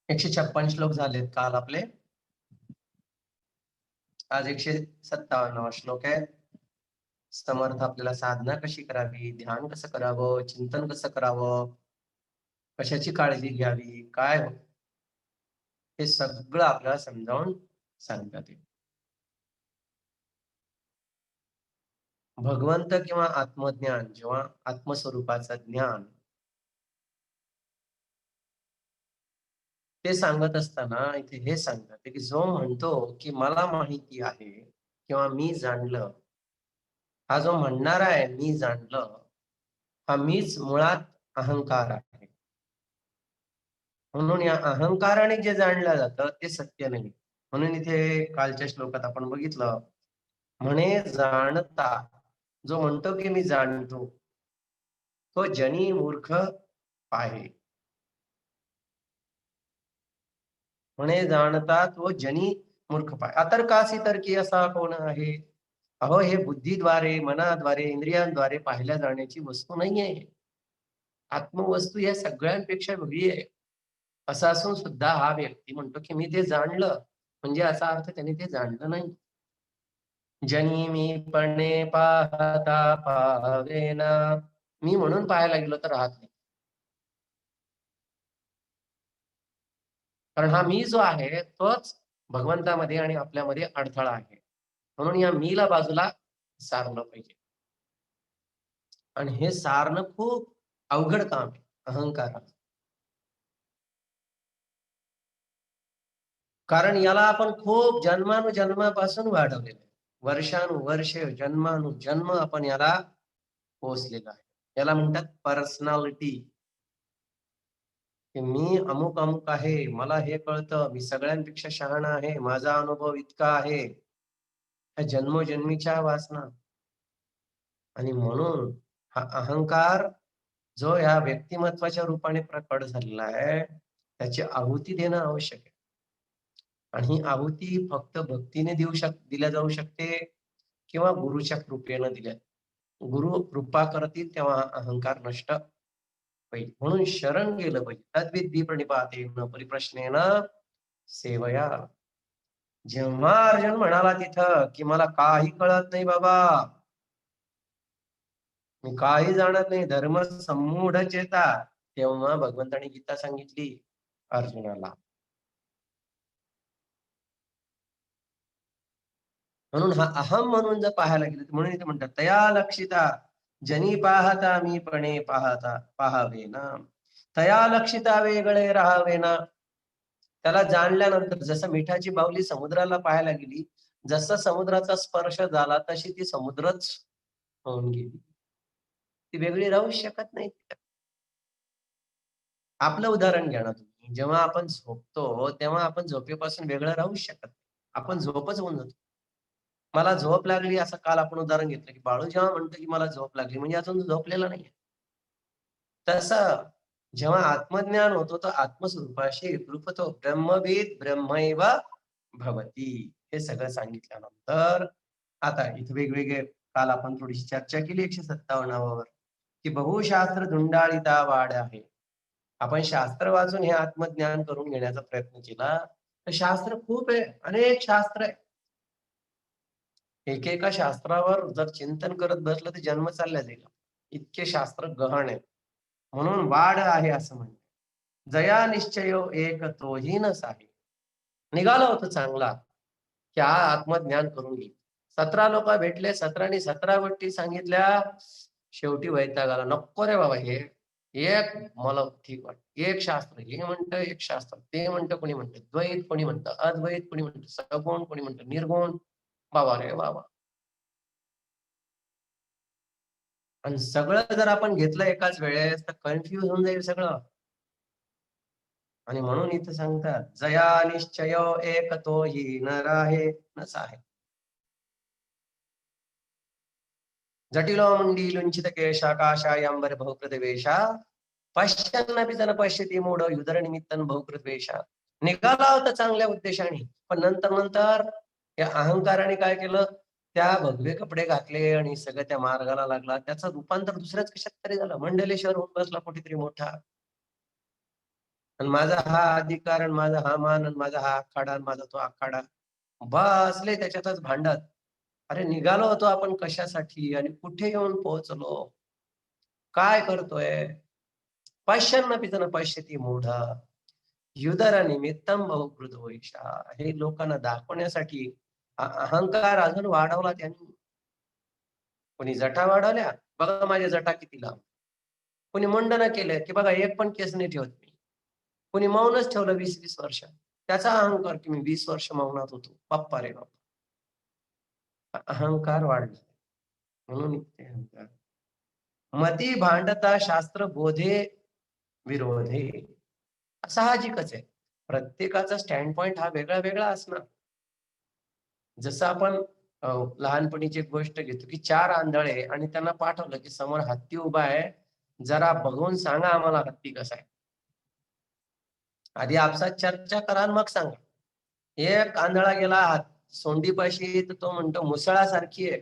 156 श्लोक झालेत काल आपले. आज 157वा श्लोक आहे. समर्थ आपल्याला साधना कशी करावी, ध्यान कसं करावं, चिंतन कसं करावं, कशाची काळजी घ्यावी, काय हे सगळं आपल्याला समजावून सांगतात ते. भगवंत किंवा आत्मज्ञान जेव्हा आत्मस्वरूपाचं ज्ञान ते सांगत असताना इथे हे सांगतात की जो म्हणतो की मला माहिती आहे किंवा मी जाणलं, हा जो म्हणणारा आहे मी जाणलं, हा मीच मुळात अहंकार आहे. म्हणून या अहंकाराने जे जाणलं जातं ते सत्य नाही. म्हणून इथे कालच्या श्लोकात आपण बघितलं, म्हणे जाणता, जो म्हणतो की मी जाणतो तो जनी मूर्ख आहे. म्हणे जाणता तो जनी मूर्ख पाय. अतर्कासी तर्की असा कोण आहे? अहो, हे बुद्धीद्वारे, मनाद्वारे, इंद्रियांद्वारे पाहिल्या जाण्याची वस्तू नाहीये. आत्मवस्तू या सगळ्यांपेक्षा वेगळी आहे. असं असून सुद्धा हा व्यक्ती म्हणतो की मी ते जाणलं, म्हणजे असा अर्थ त्याने ते जाणलं नाही. जनी मी पणे पाहता पावेना, मी म्हणून पाहायला गेलो तर राहत नाही. कारण हा मी जो आहे तोच भगवंतामध्ये आणि आपल्यामध्ये अडथळा आहे. म्हणून या मीला बाजूला सारलं पाहिजे. आणि हे सारणं खूप अवघड काम आहे अहंकाराचं. कारण याला आपण खूप जन्मानुजन्मापासून वाढवलेलं आहे. वर्षानुवर्ष, जन्मानुजन्म आपण याला पोसलेलं आहे. याला म्हणतात पर्सनॅलिटी. की मी अमुक अमुक आहे, मला हे कळतं, मी सगळ्यांपेक्षा शहाणा आहे, माझा अनुभव इतका आहे. ह्या जन्मोजन्मीच्या वासना आणि म्हणून हा अहंकार जो या व्यक्तिमत्वाच्या रूपाने प्रकट झालेला आहे, त्याची आहुती देणं आवश्यक आहे. आणि ही आहुती फक्त भक्तीने दिल्या जाऊ शकते किंवा गुरुच्या कृपेनं दिल्या. गुरु कृपा करतील तेव्हा हा अहंकार नष्ट होईल. म्हणून शरण गेलं पाहिजे. तद्विद्धी प्रणिपातेन परिप्रश्नेन सेवया. जेव्हा अर्जुन म्हणाला तिथं की मला काही कळत नाही बाबा, मी काही जाणत नाही, धर्म संमूढ चेता, तेव्हा भगवंताने गीता सांगितली अर्जुनाला. म्हणून हा अहम म्हणून जर पाहायला गेलं म्हणून इथे म्हणतात तया लक्षिता जनी पाहता मी पणे पाहता पाहावे ना, तया लक्षिता वेगळे राहावे ना. त्याला जाणल्यानंतर जसं मिठाची बाहुली समुद्राला पाहायला गेली, जसा समुद्राचा स्पर्श झाला तशी ती समुद्रच होऊन गेली. ती वेगळी राहू शकत नाही. आपलं उदाहरण घ्या ना तुम्ही. जेव्हा आपण झोपतो, तेव्हा आपण झोपेपासून वेगळं राहूच शकत नाही. आपण झोपच होऊन जातो. मला झोप लागली असं काल आपण उदाहरण घेतलं, की बाळू जेव्हा म्हणतो, की मला झोप लागली म्हणजे अजून झोपलेला नाहीये. तसं जेव्हा आत्मज्ञान होतो, तर आत्मस्वरूपाशी एकरूप होतो. ब्रह्मविद ब्रह्मैव भवती. हे सगळं सांगितल्यानंतर आता इथे वेगवेगळे काल आपण थोडीशी चर्चा केली 157वर, की बहुशास्त्र धुंडाळिता वाड आहे. आपण शास्त्र वाचून हे आत्मज्ञान करून घेण्याचा प्रयत्न केला, तर शास्त्र खूप आहे, अनेक शास्त्र आहे. एकेका शास्त्रावर जर चिंतन करत बसलं तर जन्म चालला जाईल. इतके शास्त्र गहन आहे. म्हणून वाढ आहे असं म्हणतात. जया निश्चयो एक तोही न साहे. निघाला होता चांगला, की हा आत्मज्ञान करून घे. 17 लोक भेटले, 17नी 17 गोष्टी सांगितल्या. शेवटी वैताग आला. नको रे बाबा हे. एक मला ठीक वाटत. एक शास्त्र हे म्हणतं, एक शास्त्र ते म्हणतं, कोणी म्हणतं द्वैत, कोणी म्हणतं अद्वैत, कोणी म्हणतं सगुण, कोणी म्हणतं निर्गुण. बाबा रे बाबा. आणि सगळं जर आपण घेतलं एकाच वेळेस तर कन्फ्युज होऊन जाईल सगळं. आणि म्हणून इथं सांगतात जया निश्चय एक तो ही न राहे न साहे. जटिलो मुंडी लुंचित केशा काशायांबर बहुकृत वेशा, पश्यन्नपि जन पश्यती मूढ युधर निमित्तन बहुकृत वेशा. निघाला होता चांगल्या उद्देशाने, पण नंतर नंतर या अहंकाराने काय केलं, त्या भगवे कपडे घातले आणि सगळं त्या मार्गाला लागला. त्याचं रूपांतर दुसऱ्याच कशात तरी झालं. मंडलेश्वर होऊन बसला कुठेतरी मोठा. आणि माझा हा अधिकार आणि माझा हा मान आणि माझा हा आखाडा आणि माझा तो आखाडा. बसले त्याच्यातच भांडत. अरे निघालो होतो आपण कशासाठी आणि कुठे येऊन पोहोचलो? काय करतोय? पश्यन्नपि न पश्यति मूढा. युधरनिमित्तं बहुकृतो होईशा. हे लोकांना दाखवण्यासाठी अहंकार अजून वाढवला त्यांनी. कोणी जटा वाढवल्या, बघा माझ्या जटा किती लांब. कोणी मुंडन केलं, की बघा एक पण केस नाही ठेवत मी. कोणी मौनच ठेवलं 20-20 वर्ष. त्याचा अहंकार, की मी 20 वर्ष मौनात होतो. बाप्पा रे बाप्पा! अहंकार वाढला. म्हणून इथे अहंकार. मती भांडता शास्त्र बोधे विरोधे. साहजिकच आहे. प्रत्येकाचा स्टँड पॉइंट हा वेगळा-वेगळा असणार. जसं आपण लहानपणीची एक गोष्ट घेतो, की 4 आंधळे आणि त्यांना पाठवलं, की समोर हत्ती उभा आहे. जरा बघून सांगा आम्हाला हत्ती कसा आहे. आधी आपसात चर्चा करा आणि मग सांगा. एक आंधळा गेला सोंडीपाशी तर तो म्हणतो मुसळासारखी आहे.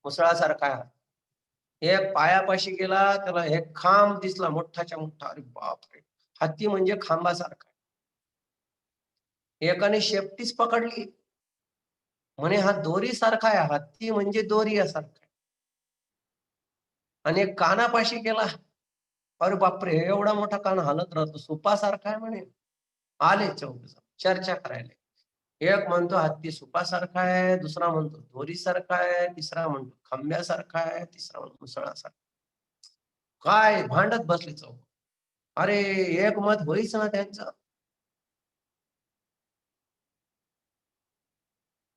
मुसळासारखा आहे. एक पायापाशी गेला त्याला एक खांब दिसला मोठाच्या मोठा. अरे बापरे! हत्ती म्हणजे खांबासारखा. एकाने शेपटीच पकडली. म्हणे हा दोरीसारखा आहे. हत्ती म्हणजे दोरी सारखा आहे. आणि एक कानापाशी गेला. अरे बापरे! एवढा मोठा कान हलत राहतो. सुपासारखा आहे म्हणे. आले चौघजण चर्चा करायला. एक म्हणतो हत्ती सुपासारखा आहे, दुसरा म्हणतो दोरीसारखा आहे, तिसरा म्हणतो खांब्यासारखा आहे, तिसरा म्हणतो मुसळासारखा. काय भांडत बसले चौघ. अरे एक मत होईच ना त्यांचं.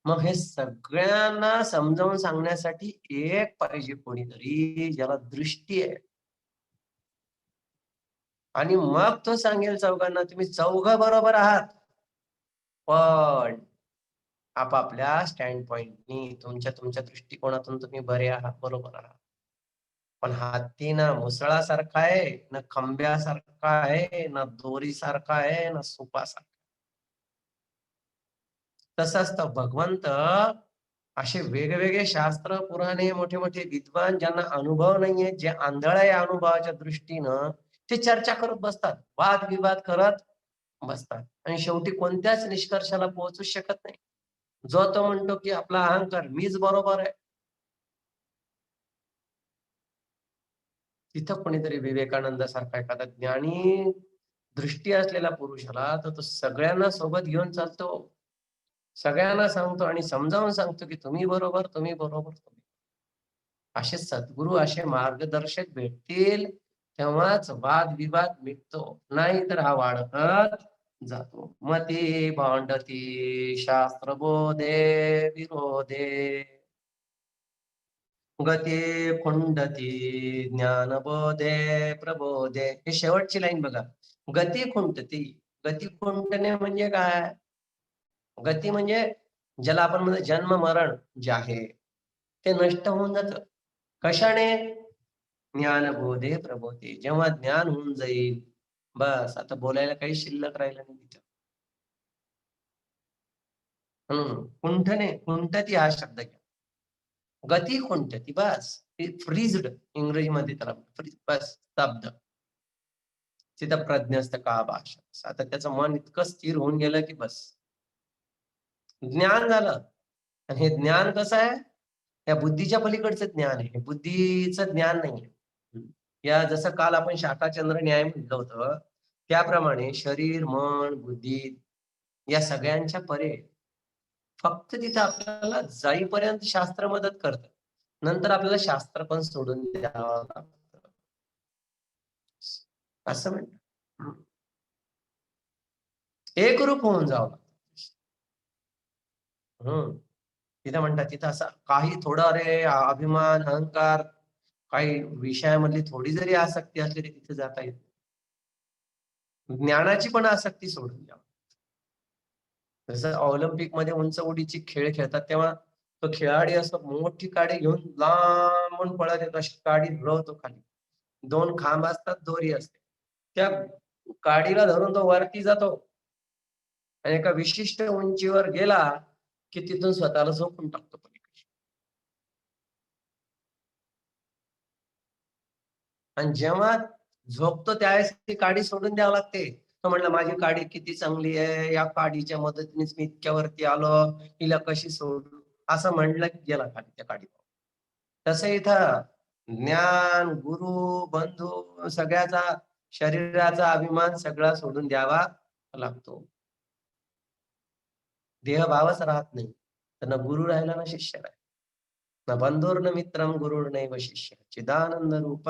मग हे सगळ्यांना समजावून सांगण्यासाठी एक पाहिजे कोणीतरी ज्याला दृष्टी आहे. आणि मग तो सांगेल चौघांना तुम्ही चौघं बरोबर आहात. पण आपापल्या स्टँड पॉइंटनी तुमच्या तुमच्या दृष्टिकोनातून तुम्ही बरे आहात, बरोबर आहात. पण हत्ती ना मुसळासारखा आहे, ना खंब्यासारखा आहे, ना दोरीसारखा आहे, ना सुपासारखा. तसं असतं भगवंत असे वेगवेगळे शास्त्र, पुराणे, मोठे-मोठे विद्वान ज्यांना अनुभव नाहीये, जे आंधळ आहे अनुभवाच्या दृष्टीनं, ते चर्चा करत बसतात. वाद-विवाद करत बसतात आणि शेवटी कोणत्याच निष्कर्षाला पोहोचू शकत नाही. जो तो म्हणतो, की आपला अहंकार मीच बरोबर आहे. तिथं कोणीतरी विवेकानंदासारखा एखादा ज्ञानी दृष्टी असलेला पुरुषाला तर तो सगळ्यांना सोबत घेऊन चालतो. सगळ्यांना सांगतो आणि समजावून सांगतो, की तुम्ही बरोबर, तुम्ही बरोबर, तुम्ही. असे सद्गुरू, असे मार्गदर्शक भेटतील, तेव्हाच वाद-विवाद मिटतो. नाहीतर हा वाढतच जातो. मती भांडती शास्त्रबोधे विरोधे. गती खुंडती ज्ञानबोधे प्रबोधे. हे शेवटची लाईन बघा. गती खुंटती. गती खुंटणे म्हणजे काय? गती म्हणजे ज्याला आपण म्हणतो जन्म मरण जे आहे, ते नष्ट होऊन जातं. कशाने? ज्ञानबोधे प्रबोधे. जेव्हा ज्ञान होऊन जाईल, बस आता बोलायला काही शिल्लक राहिलं नाही तिथं. कुंठने, कुंठती हा शब्द घ्या. गती खुंटती बस. फ्रीज्ड इंग्रजीमध्ये त्याला फ्रीज बस स्तब्ध. तिथं प्रज्ञस्त का भाषा. आता त्याचं मन इतकं स्थिर होऊन गेलं, की बस. ज्ञान झालं. आणि हे ज्ञान कसं आहे? या बुद्धीच्या पलीकडचं ज्ञान आहे. हे बुद्धीचं ज्ञान नाहीये. या जसं काल आपण शाखाचंद्र न्याय म्हटलं होतं, त्याप्रमाणे शरीर, मन, बुद्धी या सगळ्यांच्या परे फक्त तिथं आपल्याला जाईपर्यंत शास्त्र मदत करतं. नंतर आपल्याला शास्त्र पण सोडून द्यावं लागतं. असं म्हणतात. हं. एकरूप होऊन जावं लागतं. हं. तिथं म्हणतात तिथं असं काही थोडं अरे अभिमान, अहंकार, काही विषयामधली थोडी जरी आसक्ती असली तरी तिथे जाता येत नाही. ज्ञानाची पण आसक्ती सोडून द्यावी. जसं ऑलिम्पिकमध्ये उंच उडीची खेळ खेळतात, तेव्हा तो खेळाडू असं मोठी काडी घेऊन लांबून पळत येतो, अशी काडी रुळवतो खाली. 2 खांब असतात, दोरी असते. त्या काडीला धरून तो वरती जातो आणि एका विशिष्ट उंचीवर गेला, की तिथून स्वतःला झोपून टाकतो पलीकडे. आणि जेव्हा झोपतो त्यावेळेस ती काडी सोडून द्यावी लागते. तो म्हणला माझी काडी किती चांगली आहे, या काडीच्या मदतीनेच मी इतक्यावरती आलो, हिला कशी सोडू? असं म्हणलं की गेला खाली त्या काडी. तसं इथं ज्ञान, गुरु, बंधू सगळ्याचा शरीराचा अभिमान सगळा सोडून द्यावा लागतो. देहभावच राहत नाही. तर ना गुरु राहिला ना शिष्य राहिला. न बंधुर्न मित्रम गुरुर्नैव शिष्य चिदानंद रूप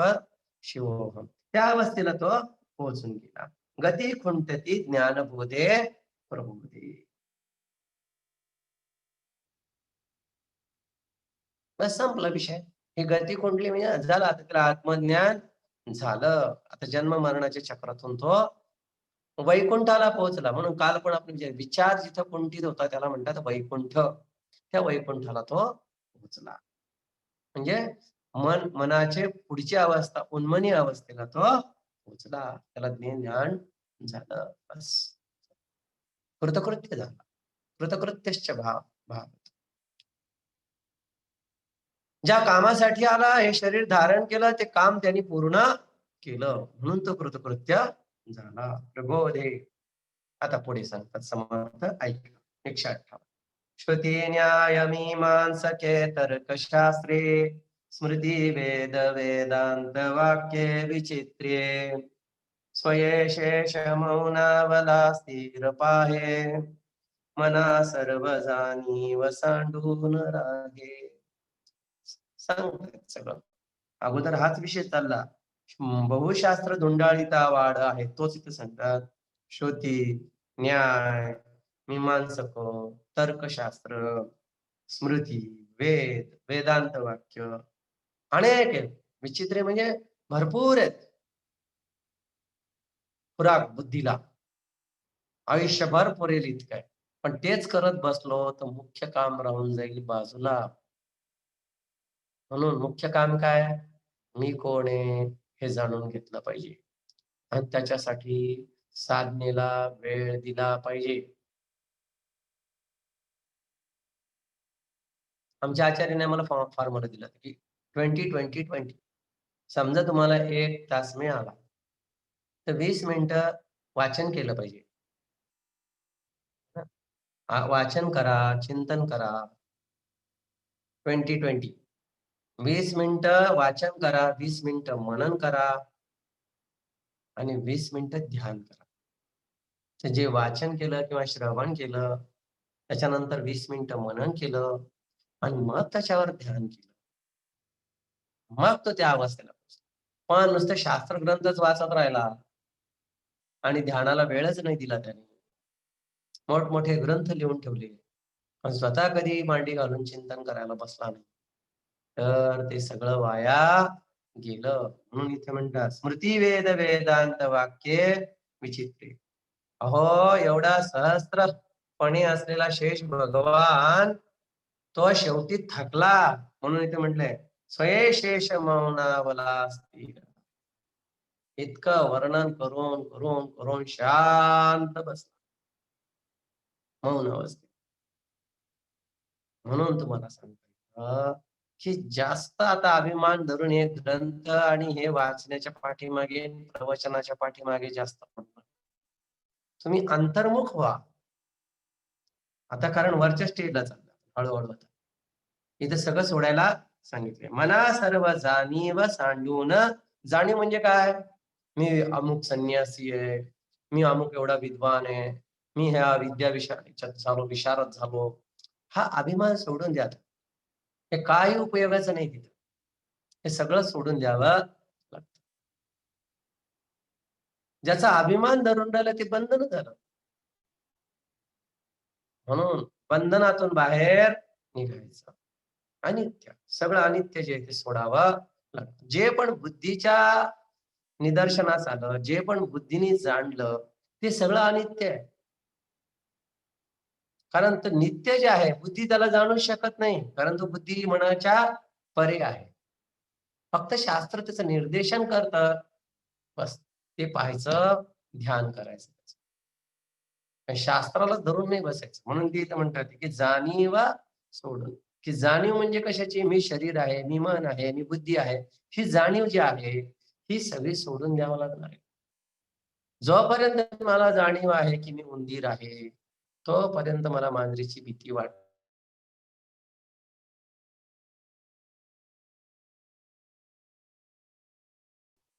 शिवोहम. त्या अवस्थेला तो पोहोचून गेला. गती खुंटती ज्ञानबोधे प्रबोधे. बस संपला विषय. ही गती खुंटली म्हणजे झालं आता त्याला आत्मज्ञान झालं. आता जन्म मरणाच्या चक्रातून तो वैकुंठाला पोहोचला. म्हणून काल पण आपण जे विचार जिथं कुंठित होता त्याला म्हणतात वैकुंठ. त्या वैकुंठाला तो पोहोचला. म्हणजे मनाचे पुढची अवस्था उन्मनी अवस्थेला तो पोहोचला. त्याला ज्ञान झालं. बस. कृतकृत्य झाला. कृतकृत्यश्च भाव भाव. ज्या कामासाठी आला हे शरीर धारण केलं ते काम त्यांनी पूर्ण केलं. म्हणून तो कृतकृत्य झाला. प्रबोधे. आता पुढे सांगतात समर्थ ऐका. 158. श्रुती न्याय मीमांसके तर्कशास्त्रे स्मृती वेद वेदांत वाक्ये विचित्र्ये स्वये शेष मौनावला स्थिर पाहे मना सर्व जाणीव सांडून राहे. सांगतात सगळं. अगोदर हाच विषय चालला. बहुशास्त्र धुंडाळीता वाड आहे तोच इथे सांगतात. श्रुती, न्याय, मीमांसक, तर्कशास्त्र, स्मृती, वेद, वेदांत वाक्य अनेक आहेत. विचित्र म्हणजे भरपूर आहेत. खुराक बुद्धीला आयुष्यभर पुरेल इतकं आहे. पण तेच करत बसलो तर मुख्य काम राहून जाईल बाजूला. म्हणून मुख्य काम काय? मी कोण आहे हे जाणून घेतलं पाहिजे. आणि त्याच्यासाठी साधनेला वेळ दिला पाहिजे. आमच्या आचार्याने आम्हाला फॉर्म्युला दिला की 20-20-20. समजा तुम्हाला 1 तास मिळाला, तर 20 मिनिटं वाचन केलं पाहिजे. वाचन करा, चिंतन करा. 20-20. 20 मिनिटं वाचन करा, 20 मिनिटं मनन करा आणि 20 मिनिटं ध्यान करा. तर जे वाचन केलं किंवा श्रवण केलं, त्याच्यानंतर 20 मिनिटं मनन केलं आणि मग त्याच्यावर ध्यान केलं. मग तो त्या अवस्थेला पोहोचला. पण नुसतं शास्त्र ग्रंथच वाचत राहिला आणि ध्यानाला वेळच नाही दिला त्याने. मोठमोठे ग्रंथ लिहून ठेवले. पण स्वतः कधी मांडी घालून चिंतन करायला बसला नाही. तर ते सगळं वाया गेलं. म्हणून इथे म्हणतात स्मृती वेद वेदांत वाक्ये विचित्रे. अहो एवढा सहस्त्रपणे असलेला शेष भगवान तो शेवटी थकला. म्हणून इथे म्हटलंय स्वये शेष मौनावला स्थिर. इतकं वर्णन करून करून करून शांत बसला मौन अवस्थेत. म्हणून तुम्हाला सांगतो की जास्त आता अभिमान धरून हे ग्रंथ आणि हे वाचण्याच्या पाठीमागे प्रवचनाच्या पाठीमागे जास्त पडतो. तुम्ही अंतर्मुख व्हा. आता कारण वरच्या स्टेजला चालला हळूहळू आता. इथं सगळं सोडायला सांगितलंय. मना सर्व जाणीव सांडून. जाणीव म्हणजे काय? मी अमुक संन्यासी आहे, मी अमुक एवढा विद्वान आहे, मी ह्या विद्या विशारद झालो, विशारद झालो. हा अभिमान सोडून द्या. हे काही उपयोगाचं नाही तिथं. हे सगळं सोडून द्यावं लागतं. ज्याचा अभिमान धरून राहिला ते बंधन झालं. म्हणून बंधनातून बाहेर निघायचं. अनित्य सगळं अनित्य जे ते सोडावं लागतं. जे पण बुद्धीच्या निदर्शनास आलं, जे पण बुद्धीने जाणलं ते सगळं अनित्य आहे. कारण तर नित्य जे आहे बुद्धी त्याला जाणू शकत नाही. परंतु बुद्धी मनाच्या परे आहे. फक्त शास्त्र त्याचं निर्देशन करतं. बस ते पाहायचं, ध्यान करायचं. शास्त्राला धरून नाही बसायचं. म्हणून ते इथं म्हणतात की जाणीवा सोडून. की जाणीव म्हणजे कशाची? मी शरीर आहे, मी मन आहे, मी बुद्धी आहे. ही जाणीव जी आहे, ही सगळी सोडून द्यावं लागणार आहे. जोपर्यंत मला जाणीव आहे की मी उंदीर आहे, तोपर्यंत मला मांजरीची भीती वाटते.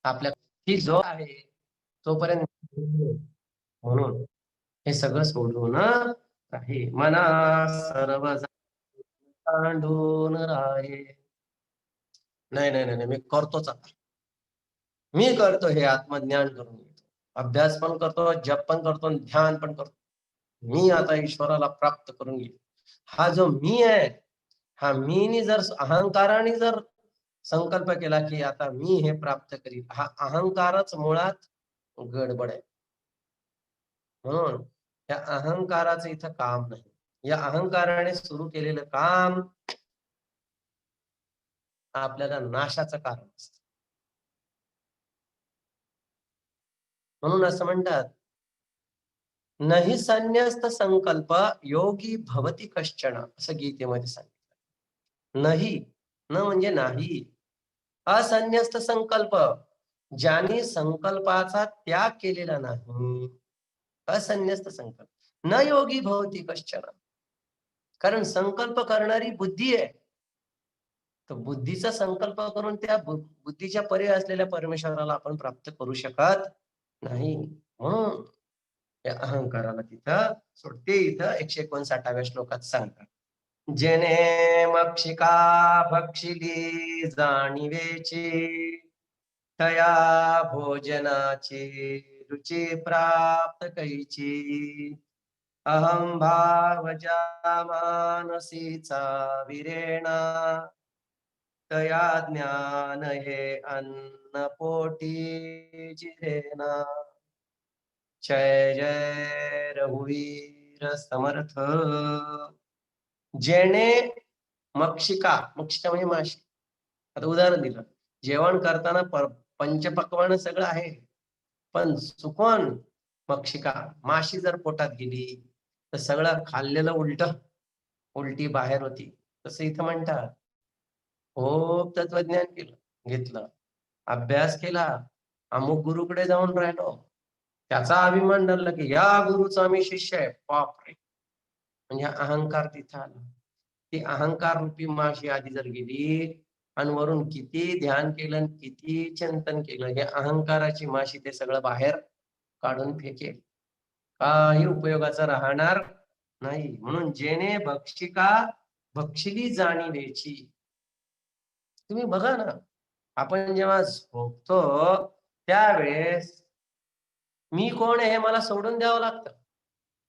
आपल्या ही जो आहे तोपर्यंत म्हणून हे सगळं सोडून आहे. मना सर्व सांडून राहे. नाही, नाही, नाही, नाही. मी करतोच आता. मी करतो हे आत्मज्ञान करून घेतो. अभ्यास पण करतो, जप पण करतो, ध्यान पण करतो. मी आता ईश्वराला प्राप्त करून घेईल. हा जो मी आहे, हा मीनी जर अहंकाराने जर संकल्प केला, की आता मी हे प्राप्त करील, हा अहंकारच मुळात गडबड आहे. म्हणून या अहंकाराचं इथं काम नाही. या अहंकाराने सुरू केलेलं काम आपल्याला नाशाचं कारण असतं. म्हणून असं म्हणतात, "नहि संन्यस्त संकल्प योगी भवती कश्चन" असं गीतेमध्ये सांगितलं. नाही, न म्हणजे नाही. असंन्यस्त संकल्प, ज्याने संकल्पाचा त्याग केलेला नाही. असंन्यस्त संकल्प. न योगी भवती कश्चन. कारण संकल्प करणारी बुद्धी आहे. तर बुद्धीचा संकल्प करून त्या बुद्धीच्या परे असलेल्या परमेश्वराला आपण प्राप्त करू शकत नाही. म्हणून या अहंकाराला तिथं सोडते. इथं 159व्या श्लोकात सांगतात. जेणे मक्षिका भक्षिली जाणिवेची, तया भोजनाची रुची प्राप्त कैची. अहम भावजा मानसीचा विरेणा, तया ज्ञान हे अन्न पोटी जिरेना. जय जय रघुवीर समर्थ. जेणे मक्षिका, मक्षिका म्हणजे माशी. आता उदाहरण दिलं, जेवण करताना पंचपक्वान्न सगळं आहे, पण चुकून मक्षिका माशी जर पोटात गेली तर सगळं खाल्लेलं उलटी बाहेर होती. तसं इथं म्हणतात, खूप तत्वज्ञान केलं, घेतलं, अभ्यास केला, अमुक गुरुकडे जाऊन राहिलो, त्याचा अभिमान धरला की या गुरुचा मी शिष्य आहे. बापरे! म्हणजे अहंकार तिथं आला. ती अहंकार रूपी माशी आधी जर गेली आणि वरून किती ध्यान केलं, किती चिंतन केलं, हे अहंकाराची माशी ते सगळं बाहेर काढून फेकेल. काही उपयोगाचं राहणार नाही. म्हणून जेणे भक्षिका भक्षिली जाणीवेची. तुम्ही बघा ना, आपण जेव्हा झोपतो त्यावेळेस मी कोण आहे हे मला सोडून द्यावं लागतं.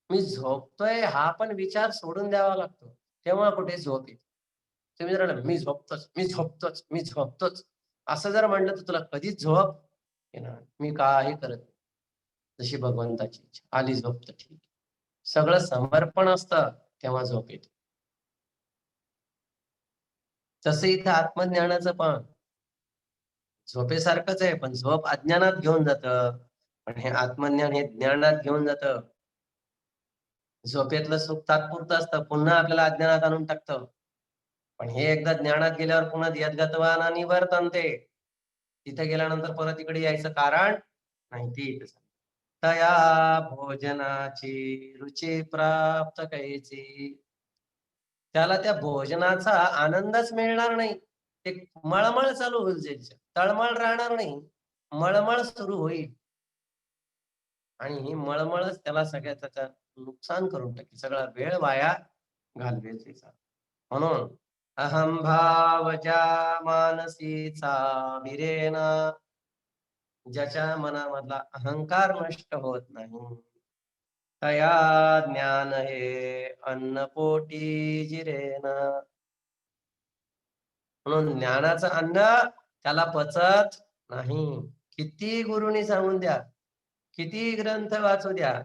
मी झोपतोय हा पण विचार सोडून द्यावा लागतो. तेव्हा कुठे झोप येते. तुम्ही जर म्हणलं, "मी झोपतोच, मी झोपतोच, मी झोपतोच." असं जर म्हणलं तर तुला कधीच झोप येणार नाही. मी काही करत नाही. जशी भगवंताची इच्छा. आली झोप तर ठीक. सगळं समर्पण असतं तेव्हा झोप येते. तसं इथं आत्मज्ञानाचं पण झोपेसारखंच आहे, पण झोप अज्ञानात घेऊन जातं. पण हे आत्मज्ञान हे ज्ञानात घेऊन जातं. झोपेतलं सुख तात्पुरतं असतं, पुन्हा आपल्याला अज्ञानात आणून टाकतं. पण हे एकदा ज्ञानात गेल्यावर पुन्हा यद्गतवान निवर्तन्ते. तिथे गेल्यानंतर परत इकडे यायचं कारण नाही. ते इथं सांगतात. तया भोजनाची रुची प्राप्त कैची. त्याला त्या भोजनाचा आनंदच मिळणार नाही. ते मळमळ चालू होईल त्याची. तळमळ राहणार नाही. मळमळ सुरू होईल. आणि ही मळमळच त्याला सगळ्या त्याचं नुकसान करून टाकेल. सगळा वेळ वाया घालवेल तिचा. म्हणून अहम भावजा मानसीचा विरेना, ज्याच्या मनामधला अहंकार नष्ट होत नाही, तया ज्ञान हे अन्न पोटी जिरेना. म्हणून ज्ञानाचं अन्न त्याला पचत नाही. किती गुरुनी सांगून द्या, किती ग्रंथ वाचू द्या,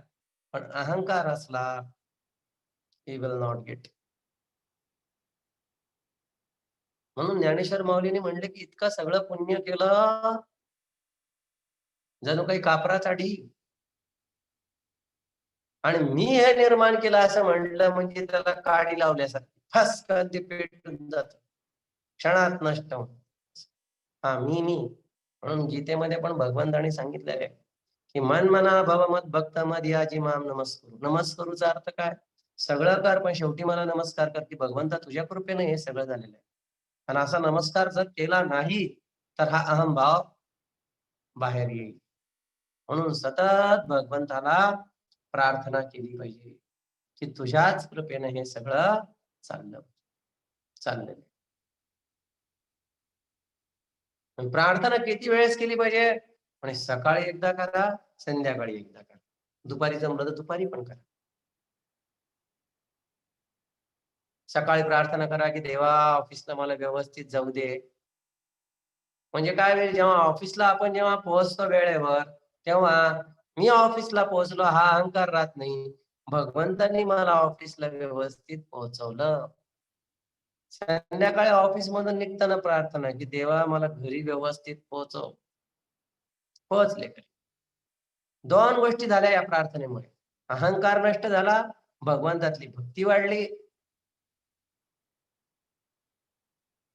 पण अहंकार असला, he will not get. म्हणून ज्ञानेश्वर माऊलीने म्हणले की इतकं सगळं पुण्य केलं, जणू काही कापराचा ढीग आणि मी हे निर्माण केलं असं म्हटलं म्हणजे त्याला काडी लावल्यासारखी फसकन ते पेटून जात, क्षणात नष्ट होऊन. हा मी म्हणून गीतेमध्ये पण भगवंतांनी सांगितलेलं आहे की मन मना भव मत भक्त मद याजी माम नमस्करू. नमस्करूचा अर्थ काय? सगळं कर पण शेवटी मला नमस्कार कर, की भगवंता तुझ्या कृपेने हे सगळं झालेलं आहे. आणि असा नमस्कार जर केला नाही तर हा अहंभाव बाहेर येईल. म्हणून सतत भगवंताला प्रार्थना केली पाहिजे की तुझ्याच कृपेने हे सगळं चाललंय. प्रार्थना किती वेळेस केली पाहिजे? आणि सकाळी एकदा करा, संध्याकाळी एकदा करा. दुपारी जमलं तर दुपारी पण करा. सकाळी प्रार्थना करा की देवा ऑफिसला मला व्यवस्थित जाऊ दे. म्हणजे काय होईल, जेव्हा ऑफिसला आपण जेव्हा पोहोचतो वेळेवर, तेव्हा मी ऑफिसला पोहोचलो हा अहंकार राहत नाही. भगवंतांनी मला ऑफिसला व्यवस्थित पोहोचवलं. संध्याकाळी ऑफिसमधून निघताना प्रार्थना की देवा मला घरी व्यवस्थित पोहोचव. पोहोचले घरी. 2 गोष्टी झाल्या या प्रार्थनेमुळे. अहंकार नष्ट झाला, भगवंतातली भक्ती वाढली.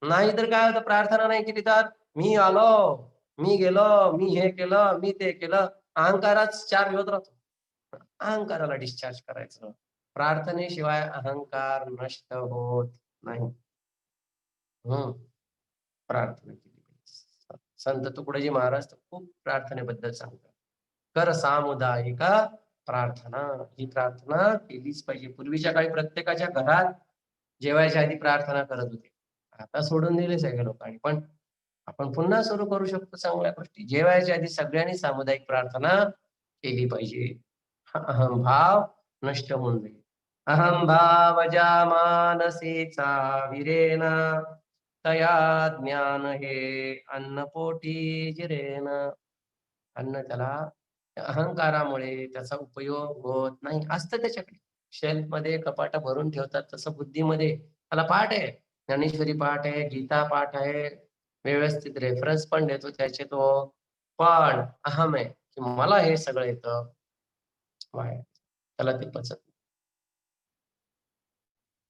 नाहीतर काय होतं, प्रार्थना नाही केली तर मी आलो, मी गेलो, मी हे केलं, मी ते केलं. अहंकाराच चार्ज होत राहतो. अहंकाराला डिस्चार्ज करायचं. प्रार्थनेशिवाय अहंकार नष्ट होत नाही. हं, प्रार्थना केली पाहिजे. संत तुकडोजी महाराज तर खूप प्रार्थनेबद्दल सांगतात. कर सामुदायिक प्रार्थना. ही प्रार्थना केलीच पाहिजे. पूर्वीच्या काळी प्रत्येकाच्या घरात जेवायच्या आधी प्रार्थना करत होते. आता सोडून दिले सगळ्या लोकांनी. पण आपण पुन्हा सुरू करू शकतो चांगल्या गोष्टी. जेवायच्या आधी सगळ्यांनी सामुदायिक प्रार्थना केली पाहिजे. हा अहंभाव नष्ट होऊन जाईल. अहंभावजा मानसीचा विरेन तया ज्ञान हे अन्नपोटी जिरेन. अन्न त्याला अहंकारामुळे त्याचा उपयोग होत नाही. असतं त्याच्याकडे शेल्फमध्ये कपाट भरून ठेवतात, तसं बुद्धीमध्ये त्याला पाठ आहे. ज्ञानेश्वरी पाठ आहे, गीता पाठ आहे, व्यवस्थित रेफरन्स पण देतो त्याचे तो. पण अहम आहे की मला हे सगळं येतं, वाया. त्याला ते पचत नाही.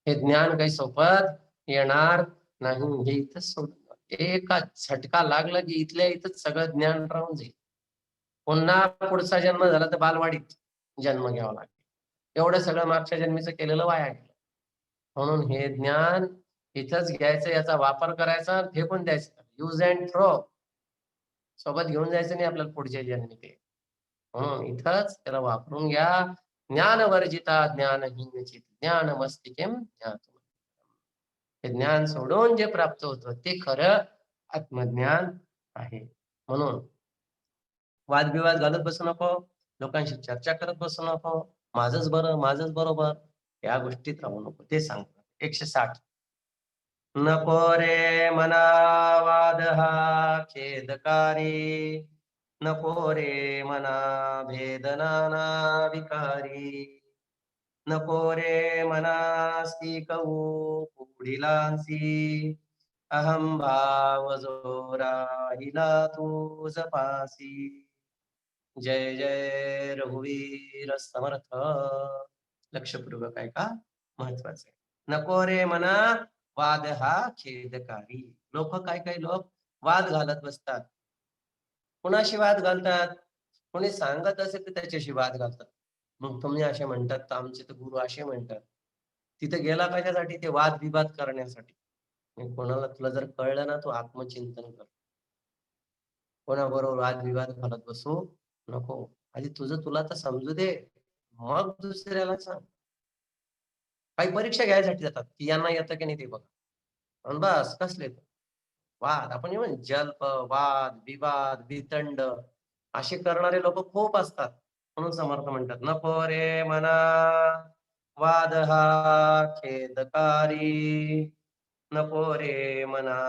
हे ज्ञान काही सोबत येणार नाही. हे इथंच सोडून द्या. एका झटका लागला की इथल्या इथंच सगळं ज्ञान राहून जाईल. पुन्हा पुढचा जन्म झाला तर बालवाडीत जन्म घ्यावा लागेल. एवढं सगळं मागच्या जन्मीचं केलेलं वाया गेलं. म्हणून हे ज्ञान इथंच घ्यायचं, याचा वापर करायचा, फेकून द्यायचं. Use and throw. सोबत घेऊन जायचं नाही आपल्याला पुढच्या जन्मी ते. म्हणून इथंच त्याला वापरून घ्या. ज्ञानवर्जिता ज्ञानहीन चित ज्ञानमस्तिकेम ज्ञातुम. हे ज्ञान सोडून जे प्राप्त होतं ते खरं आत्मज्ञान आहे. म्हणून वादविवाद घालत बसू नको, लोकांशी चर्चा करत बसू नको, माझंच बरं, माझंच बरोबर, या गोष्टीत राहू नको. ते सांगतात. 160. नको रे मना वाद हा खेदकारी, नको रे मना भेदनाना विकारी, नको रे मनासी कहू पुढिलांसी, अहम भाव जो राहिला तू जपासी. जय जय रघुवीर समर्थ. लक्षपूर्वक ऐका, महत्वाचं आहे. नको रे मना वाद हा खेदकारी. लोक काय लोक वाद घालत बसतात. कुणाशी वाद घालतात? कोणी सांगत असेल तर त्याच्याशी वाद घालतात. मग तुम्ही असे म्हणतात तर आमचे तर गुरु असे म्हणतात. तिथे गेला कशासाठी? ते वाद विवाद करण्यासाठी. आणि कोणाला तुला जर कळलं ना, तू आत्मचिंतन कर. कोणाबरोबर वादविवाद घालत बसू नको. आधी तुझं तुला तर समजू दे, मग दुसऱ्याला सांग. काही परीक्षा घ्यायसाठी जातात, की यांना येतं की नाही ते बघा. अन बस कसले वाद. आपण म्हणू जल्प, वाद, विवाद, वितंड असे करणारे लोक खूप असतात. म्हणून समर्थ म्हणतात, नको रे मना वाद हा खेदकारी, नको रे मना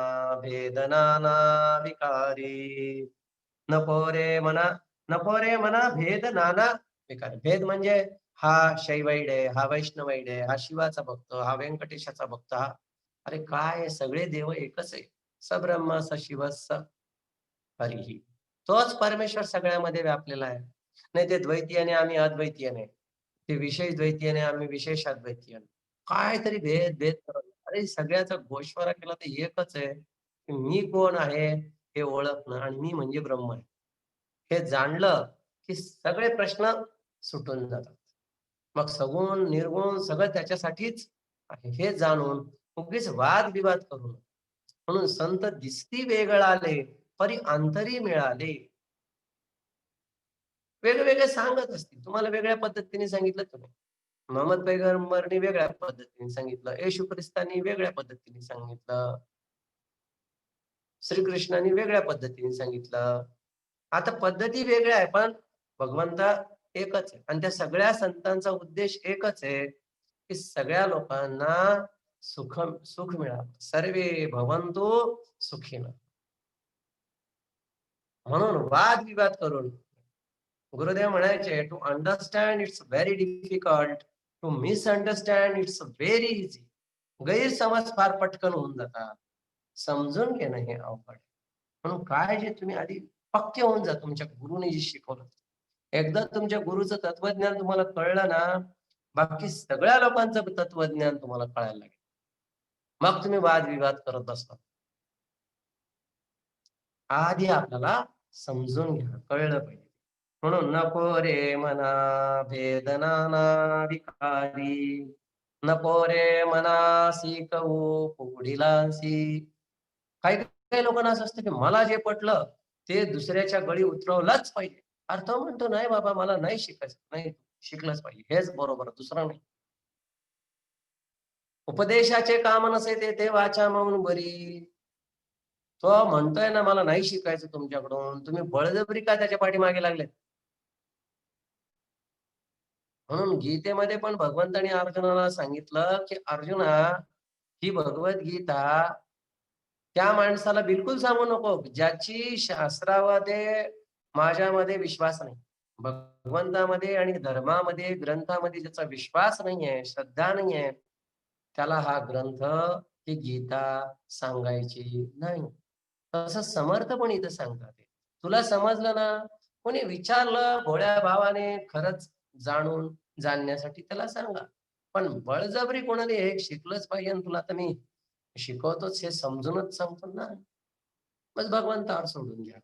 भेदनाना विकारी, नको रे मना, नको रे मना भेद नाना विकार. भेद म्हणजे हा शैवैड आहे, हा वैष्णवैड आहे, हा शिवाचा भक्त, हा व्यंकटेशाचा भक्त, हा अरे काय आहे, सगळे देव एकच आहे. सब्रह्म स शिव स हरिही. तोच परमेश्वर सगळ्यामध्ये व्यापलेला आहे. नाही ते द्वैतीय आणि आम्ही अद्वैतीय नाही. ते विशेष द्वैतीय आम्ही विशेषाद्वैतीय. काहीतरी भेद भेद करत. अरे सगळ्याचा गोश्वारा केला तर एकच आहे, की मी कोण आहे हे ओळखणं आणि मी म्हणजे ब्रह्म आहे. हे जाणलं, की सगळे प्रश्न सुटून जातात. मग सगुण, निर्गुण सगळं त्याच्यासाठीच आहे. हे जाणून उगीच वाद-विवाद करू नये. म्हणून संत दिसती वेगळाले, परी अंतरी मिळाले. वेगवेगळे सांगत असतील. तुम्हाला वेगळ्या पद्धतीने सांगितलं तुम्ही. मोहम्मद पैगंबरनी वेगळ्या पद्धतीने सांगितलं. येशू ख्रिस्तानी वेगळ्या पद्धतीने सांगितलं. श्रीकृष्णाने वेगळ्या पद्धतीने सांगितलं. आता पद्धती वेगळ्या आहे, पण भगवंत एकच आहे आणि त्या सगळ्या संतांचा उद्देश एकच आहे, की सगळ्या लोकांना सुख मिळावं. सर्वे भवन्तु सुखिनः. म्हणून वाद-विवाद करून गुरुदेव म्हणायचे, "to understand it's very difficult, to misunderstand it's very easy." गैरसमज फार पटकन होऊन जातात. समजून घेणं हे अवघड आहे. म्हणून काय जे तुम्ही आधी पक्के होऊन जा तुमच्या गुरुने जे शिकवलं. एकदा तुमच्या गुरुचं तत्वज्ञान तुम्हाला कळलं ना, बाकी सगळ्या लोकांचं तत्वज्ञान तुम्हाला कळायला लागेल. मग तुम्ही वाद करत बसता. आधी आपल्याला समजून घ्या, कळलं पाहिजे. म्हणून नको रे मना भेदनाना विकारी, नको रे मनासी कवू पुढिलासी. काही काही लोकांना असं असतं की मला जे पटलं ते दुसऱ्याच्या गळी उतरवलंच पाहिजे. अर्थ म्हणतो नाही बाबा मला नाही शिकायचं. नाही शिकलंच पाहिजे. हेच बरोबर दुसरं नाही. उपदेशाचे काम नसे ते वाचा म्हणून बरी. तो म्हणतोय ना मला नाही शिकायचं तुमच्याकडून. तुम्ही बळजबरी का त्याच्या पाठीमागे लागलेत? म्हणून गीतेमध्ये पण भगवंताने अर्जुनाला सांगितलं, की "अर्जुना, ही भगवद्गीता त्या माणसाला बिलकुल सांगू नको, ज्याची शास्त्रामध्ये माझ्यामध्ये विश्वास नाही. भगवंतामध्ये आणि धर्मामध्ये, ग्रंथामध्ये ज्याचा विश्वास नाहीये, श्रद्धा नाहीये, त्याला हा ग्रंथ, ही गीता सांगायची नाही." तसं समर्थ पण इथं सांगतात आहे. तुला समजलं ना, कोणी विचारलं भोळ्या भावाने खरंच जाणून जाणण्यासाठी त्याला सांगा. पण बळजबरी कोणाला हे शिकलंच पाहिजे आणि तुला आता मी शिकवतोच हे समजूनच सांगतो ना, बस भगवंतावर सोडून द्या.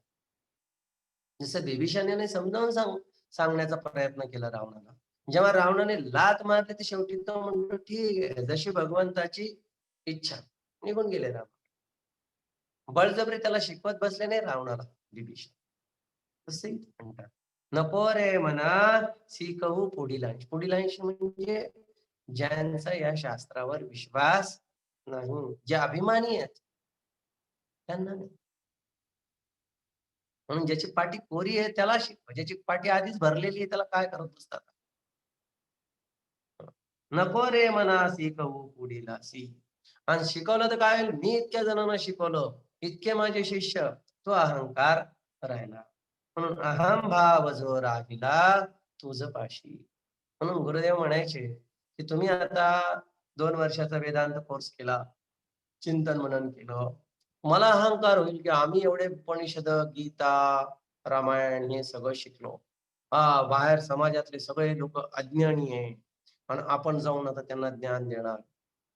जसं बिभीषणाने समजावून सांगण्याचा प्रयत्न केला रावणाला. जेव्हा रावणाने लाथ मारली, तर शेवटी तो म्हणतो, "ठीक आहे, जशी भगवंताची इच्छा." निघून गेले राम. बळजबरी त्याला शिकवत बसले नाही रावणाला विभीषण. तसंही म्हणतात. नको रे मना शिकवू पुढील अंश. पुढील अंश म्हणजे ज्यांचा या शास्त्रावर विश्वास नाही, जे अभिमानी आहेत त्यांना नाही. म्हणून ज्याची पाठी कोरी आहे त्याला शिकवा. ज्याची पाठी आधीच भरलेली आहे त्याला काय करत बसतात. नको रे मनासी कहू पुढीलासी. आणि शिकवलं तर काय होईल? मी इतक्या जणांना शिकवलं, इतके माझे शिष्य, तो अहंकार राहिला. म्हणून अहम भाव जो राहिला तुझ पाशी. म्हणून गुरुदेव म्हणायचे, की तुम्ही आता 2 वर्षाचा वेदांत कोर्स केला, चिंतन मनन केलं. मला अहंकार होईल, की आम्ही एवढे उपनिषद, गीता, रामायण हे सगळं शिकलो. बाहेर समाजातले सगळे लोक अज्ञानी आहे आणि आपण जाऊन आता त्यांना ज्ञान देणार.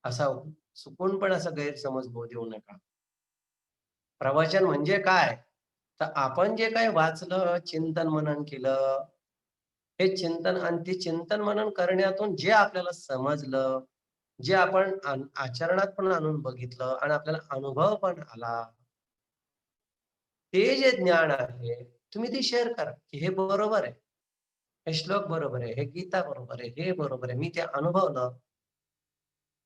असा चुकून पण असा गैरसमज होऊ देऊ नका. प्रवचन म्हणजे काय? तर आपण जे काही वाचलं, चिंतन मनन केलं, हे चिंतन आणि ते चिंतन मनन करण्यातून जे आपल्याला समजलं, जे आपण आचरणात पण आणून बघितलं आणि आपल्याला अनुभव पण आला, ते जे ज्ञान आहे, तुम्ही ते शेअर करा, की हे बरोबर आहे. हे श्लोक बरोबर आहे, हे गीता बरोबर आहे, हे बरोबर आहे. मी ते अनुभवलं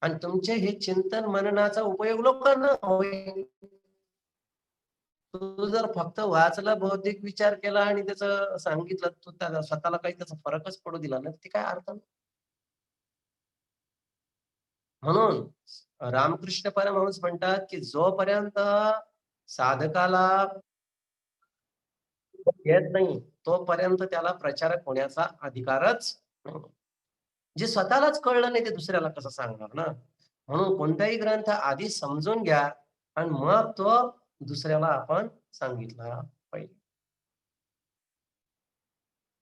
आणि तुमचे हे चिंतन मननाचा उपयोग लोकांना होईल. तू जर फक्त वाचला, बौद्धिक विचार केला आणि त्याचं सांगितलं, तू त्याला स्वतःला काही त्याचा फरकच पडू दिला ना, ते काय अर्थ नाही. म्हणून रामकृष्ण परमहंस म्हणतात, की जोपर्यंत साधकाला येत नाही, तोपर्यंत त्याला प्रचारक होण्याचा अधिकारच नाही. जे स्वतःलाच कळलं नाही, ते दुसऱ्याला कसं सांगणार ना? म्हणून कोणताही ग्रंथ आधी समजून घ्या आणि मग तो दुसऱ्याला आपण सांगितला पाहिजे.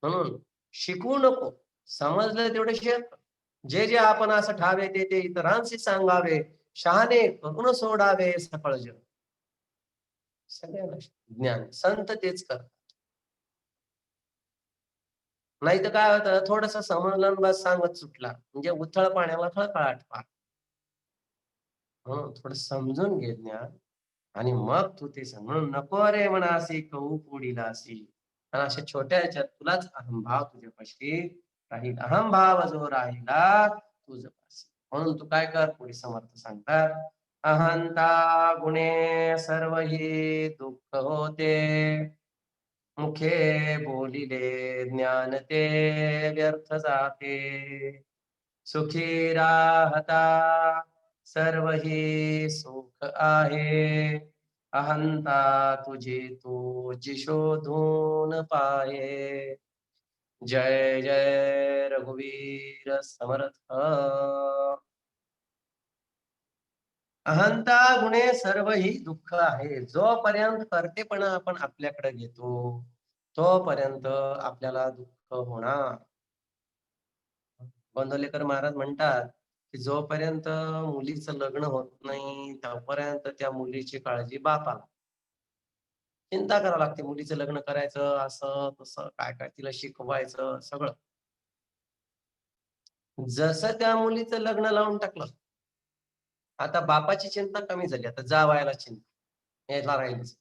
म्हणून शिकवू नको. समजलं तेवढे शेअर कर. जे जे आपण असं ठावे ते ते इतरांशी सांगावे, शहाणे करून सोडावे सकळ जग. सगळ्यांना ज्ञान संत तेच करतात. नाहीतर काय होतं थोडंसं समजलं आणि बस सांगत सुटला. म्हणजे उथळ पाण्याला खळखळाट फार. म्हणून थोडं समजून घे ज्ञान आणि मग तू ते सांग. म्हणून नको रे मनासी कहू पुढीलासी. आणि अशा छोट्या ह्याच्यात तुलाच अहंभाव तुझ्यापाशी राहील. अहंभाव जो राहिला तुझपाशी. म्हणून तू काय कर पुढे समर्थ सांगतात. अहंता गुणे सर्व ही दुःख होते. मुखे बोलिले ज्ञान ते व्यर्थ जाते. सुखी राहता सर्व ही सुख आहे. अहंता तुझी तूची शोधून पाहे. जय जय रघुवीर समर्थ. अहंता गुणे सर्व ही दुःख आहे. जोपर्यंत कर्तेपणा आपण आपल्याकडे घेतो तोपर्यंत आपल्याला दुःख होणार. गोंंदवलेकर महाराज म्हणतात की जोपर्यंत मुलीचं लग्न होत नाही तोपर्यंत त्या मुलीची काळजी बापाला. चिंता करावी लागते मुलीचं लग्न करायचं असं तसं काय काय तिला शिकवायचं सगळं. जसं त्या मुलीचं लग्न लावून टाकलं आता बापाची चिंता कमी झाली. आता जावयाला चिंता यायला राहिलीच.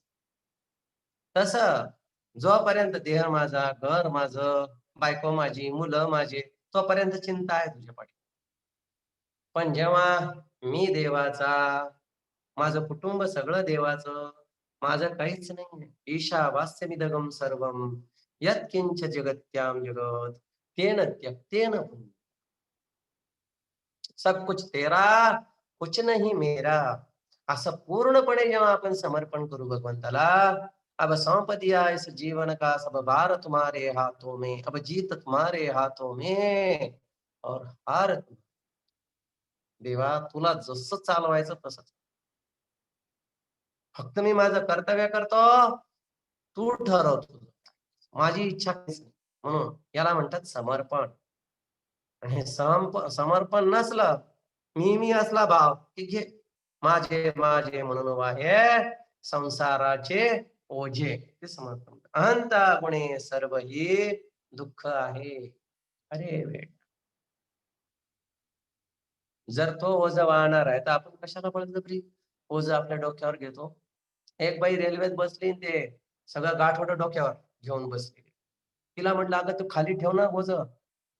तसं जोपर्यंत देह माझा, घर माझं, बायको माझी, मुलं माझे, तोपर्यंत चिंता आहे तुझ्या पाठी. पण जेव्हा मी देवाचा, माझं कुटुंब सगळं देवाचं, माझं काहीच नाहीये. ईशावास्यमिदगं सर्वं यत्किंच जगत्यां जगत तेन त्यक्तेन भुंजी. सब कुछ तेरा, कुछ नहीं मेरा. असं पूर्णपणे जेव्हा आपण समर्पण करू भगवंताला, अब सौंप दिया इस जीवन का सब भार तुम्हारे हाथों में, अब जीत तुम्हारे हाथों में और हार देवा तुला जसं चालवायचं तसंच. फक्त मी माझं कर्तव्य करतो, तू ठरव तुझं. माझी इच्छा काहीच नाही. म्हणून याला म्हणतात समर्पण. आणि हे समर्पण नसलं, मी असला भाव, की घे माझे माझे म्हणून वाहे संसाराचे ओझे. ते समर्पण. अहंता गुणे सर्व ही दुःख आहे. अरे वेळ जर तो ओझं वाहणार आहे, तर आपण कशाला बळजबरी ओझं आपल्या डोक्यावर घेतो? एक बाई रेल्वेत बसली आणि ते सगळं गाठोडं डोक्यावर घेऊन बसली. तिला म्हटलं, "अगं तू खाली ठेव ना ओझं."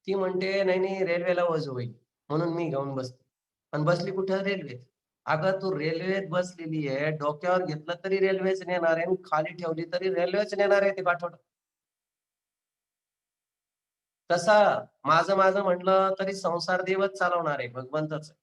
ती म्हणते, "नाही, नाही रेल्वेला ओझं होईल." म्हणून मी घेऊन बसते. पण बसली कुठं? रेल्वेत. अगं तू रेल्वेत बसलेली आहे, डोक्यावर घेतलं तरी रेल्वेच नेणार आहे आणि खाली ठेवली तरी रेल्वेच नेणार आहे ते गाठोडं. तसा माझं म्हटलं तरी संसार देवच चालवणार आहे, भगवंतच आहे.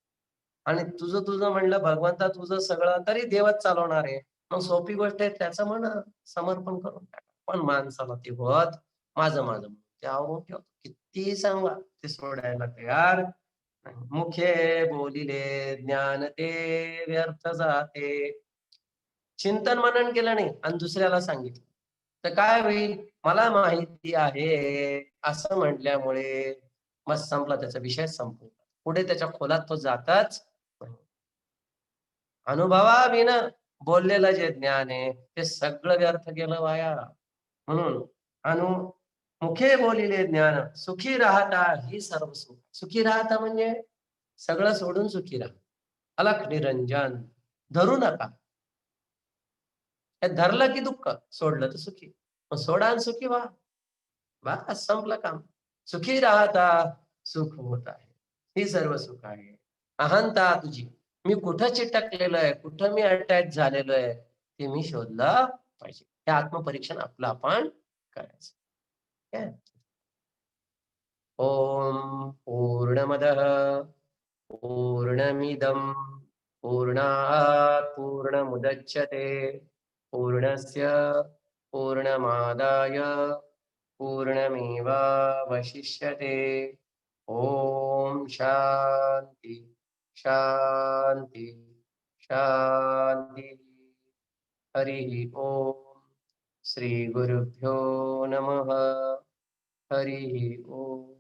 आणि तुझं म्हणलं भगवंता तुझं सगळं तरी देवच चालवणार आहे. मग सोपी गोष्ट आहे त्याचं म्हणा समर्पण करून टाका. पण माणसाला ते होत माझं ते आवरून ठेवतो. कितीही सांगा ते सोडायला तयार नाही. मुखे बोलिले ज्ञान ते व्यर्थ जाते. चिंतन मनन केलं नाही आणि दुसऱ्याला सांगितलं. तर काय होईल? मला माहिती आहे असं म्हटल्यामुळे मग संपला त्याचा विषय संपला. पुढे त्याच्या खोलात तो जाताच नाही. अनुभवाविण बोललेलं जे ज्ञान आहे, ते सगळं व्यर्थ गेलं वाया. म्हणून अनु मुखे बोलिले ज्ञान सुखी राहता ही सर्व सुख. सुखी राहता म्हणजे सगळं सोडून सुखी राहा. अलख निरंजन धरू नका. हे धरलं की दुःख, सोडलं तर सुखी. मग सोडा आणि सुखी व्हा. बस संपलं काम. सुखी राहता सुख होत आहे. ही सर्व सुख आहे. अहंता तुझी. मी कुठं चिटकलेलो आहे, कुठं मी अटॅच झालेलो आहे, ते मी शोधलं पाहिजे. हे आत्मपरीक्षण आपलं आपण करायचं. ठीक आहे. ओम पूर्णमदः पूर्णमिदं पूर्णात् पूर्णमुदच्यते पूर्णस्य पूर्णमादाय पूर्णमेवावशिष्यते. ओम शांती शांती शांती. हरि ओम. श्री गुरुभ्यो नमः. हरि ओम.